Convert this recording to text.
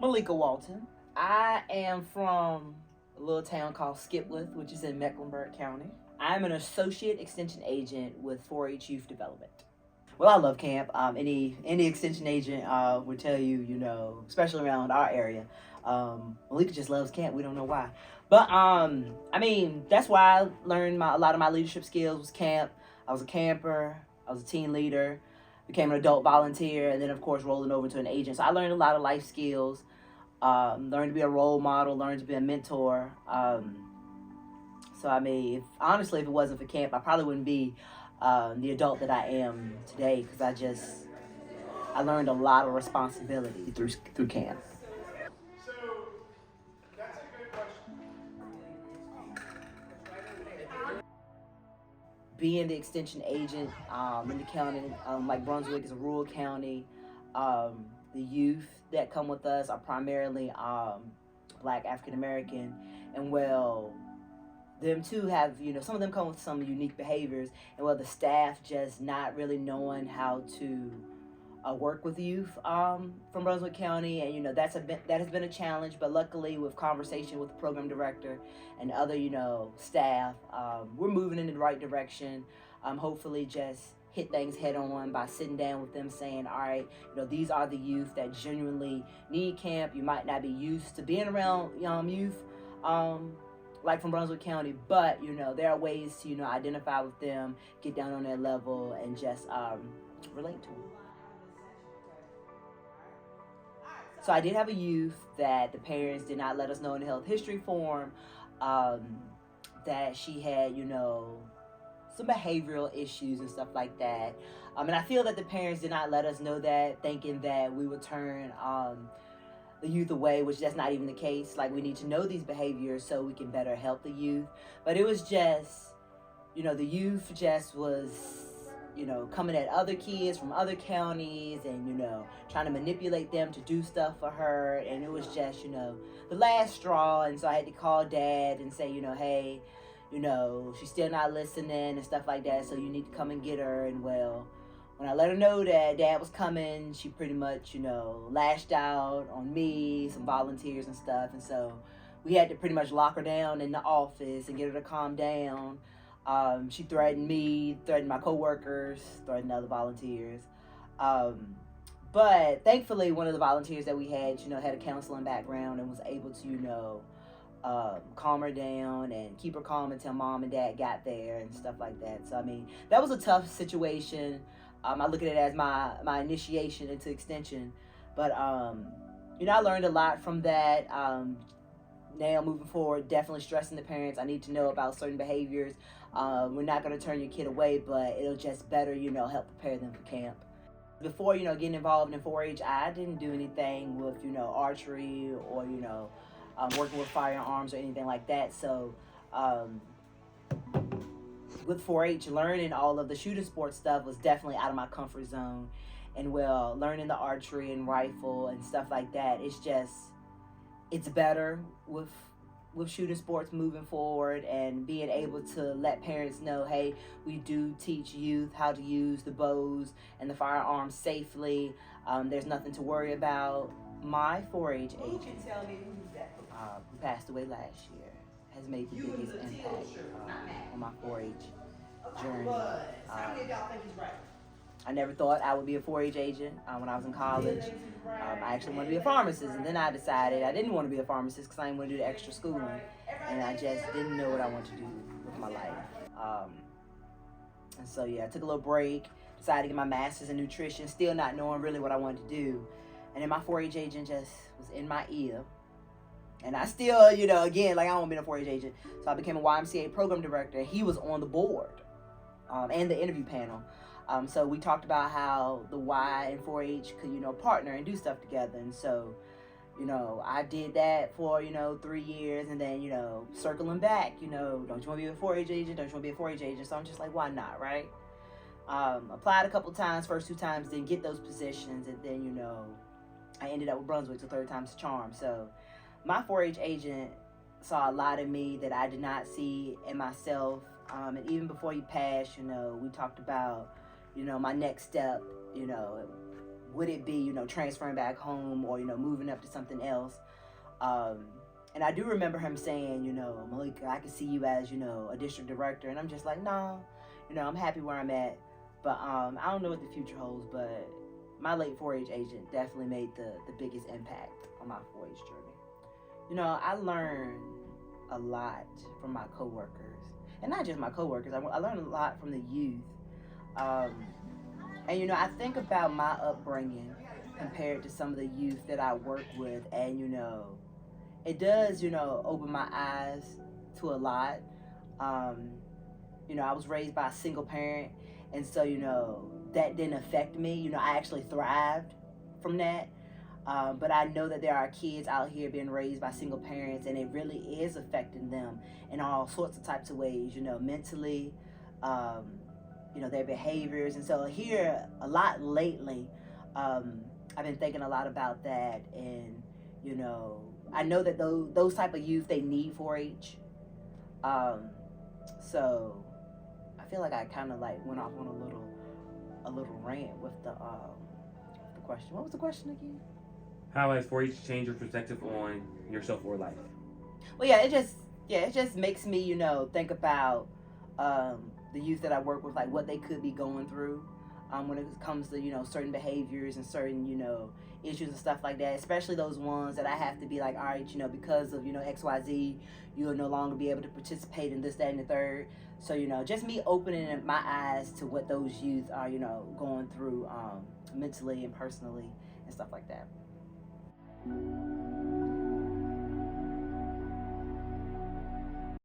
Malika Walton. I am from a little town called Skipworth, which is in Mecklenburg County. I'm an associate extension agent with 4-H Youth Development. Well, I love camp. Any extension agent would tell you, especially around our area. Malika just loves camp. We don't know why, but that's why I learned a lot of my leadership skills was camp. I was a camper. I was a team leader. Became an adult volunteer, and then of course rolling over to an agent. So I learned a lot of life skills. Learned to be a role model. Learned to be a mentor. Honestly, if it wasn't for camp, I probably wouldn't be the adult that I am today, because I learned a lot of responsibility through camp. So that's a good question. Being the extension agent in the county, like Brunswick is a rural county, the youth that come with us are primarily Black, African American, and them too have, some of them come with some unique behaviors, and the staff just not really knowing how to work with youth from Brunswick County, and that has been a challenge. But luckily, with conversation with the program director and other staff, we're moving in the right direction. Hopefully, just hit things head on by sitting down with them, saying, all right, these are the youth that genuinely need camp. You might not be used to being around youth like from Brunswick County, but there are ways to identify with them, get down on their level, and just relate to them. So I did have a youth that the parents did not let us know in the health history form that she had, some behavioral issues and stuff like that. And I feel that the parents did not let us know that, thinking that we would turn the youth away, which that's not even the case. Like, we need to know these behaviors so we can better help the youth. But it was just, the youth just was coming at other kids from other counties and, trying to manipulate them to do stuff for her. And it was just, the last straw. And so I had to call Dad and say, hey, she's still not listening and stuff like that. So you need to come and get her. And when I let her know that Dad was coming, she pretty much, lashed out on me, some volunteers and stuff. And so we had to pretty much lock her down in the office and get her to calm down. She threatened me, threatened my coworkers, threatened other volunteers. But thankfully, one of the volunteers that we had, had a counseling background and was able to, calm her down and keep her calm until Mom and Dad got there and stuff like that. So, that was a tough situation. I look at it as my initiation into extension. But, I learned a lot from that. Now, moving forward, definitely stressing the parents, I need to know about certain behaviors. We're not going to turn your kid away, but it'll just better, help prepare them for camp. Before, getting involved in 4-H, I didn't do anything with, archery or, working with firearms or anything like that. So, with 4-H, learning all of the shooting sports stuff was definitely out of my comfort zone. And learning the archery and rifle and stuff like that, it's better with shooting sports moving forward, and being able to let parents know, hey, we do teach youth how to use the bows and the firearms safely. There's nothing to worry about. My 4-H agent, who passed away last year, has made the biggest impact on my 4-H journey. How many of y'all think he's right? I never thought I would be a 4-H agent when I was in college. I actually wanted to be a pharmacist, and then I decided I didn't want to be a pharmacist because I didn't want to do the extra schooling, and I just didn't know what I wanted to do with my life. And so, I took a little break, decided to get my master's in nutrition, still not knowing really what I wanted to do. And then my 4-H agent just was in my ear. And I still, again, like, I don't want to be a 4-H agent. So I became a YMCA program director. He was on the board and the interview panel. So we talked about how the Y and 4-H could, partner and do stuff together. And so, I did that for, 3 years. And then, circling back, don't you want to be a 4-H agent? Don't you want to be a 4-H agent? So I'm just like, why not, right? Applied a couple times, first 2 times, didn't get those positions. And then, I ended up with Brunswick, so 3rd time's the charm. So my 4-H agent saw a lot of me that I did not see in myself. And even before he passed, we talked about, my next step, would it be, you know, transferring back home or, you know, moving up to something else? And I do remember him saying, you know, Malika, I can see you as, you know, a district director. And I'm just like, no, you know, I'm happy where I'm at. But I don't know what the future holds, but my late 4-H agent definitely made the biggest impact on my 4-H journey. You know, I learned a lot from my coworkers, and not just my coworkers. I learned a lot from the youth. And you know, I think about my upbringing compared to some of the youth that I work with, and you know, it does, you know, open my eyes to a lot. You know, I was raised by a single parent, and so, you know, that didn't affect me. You know, I actually thrived from that. But I know that there are kids out here being raised by single parents, and it really is affecting them in all sorts of types of ways, you know, mentally, you know, their behaviors. And so here a lot lately, I've been thinking a lot about that. And, you know, I know that those type of youth, they need 4-H. So I feel like I kind of like went off on a little rant with the question. What was the question again? How has 4-H changed your perspective on yourself or life? Well, yeah, it just makes me, you know, think about the youth that I work with, like what they could be going through when it comes to, you know, certain behaviors and certain, you know, issues and stuff like that, especially those ones that I have to be like, all right, you know, because of, you know, XYZ, you'll no longer be able to participate in this, that, and the third. So, you know, just me opening my eyes to what those youth are, you know, going through mentally and personally and stuff like that.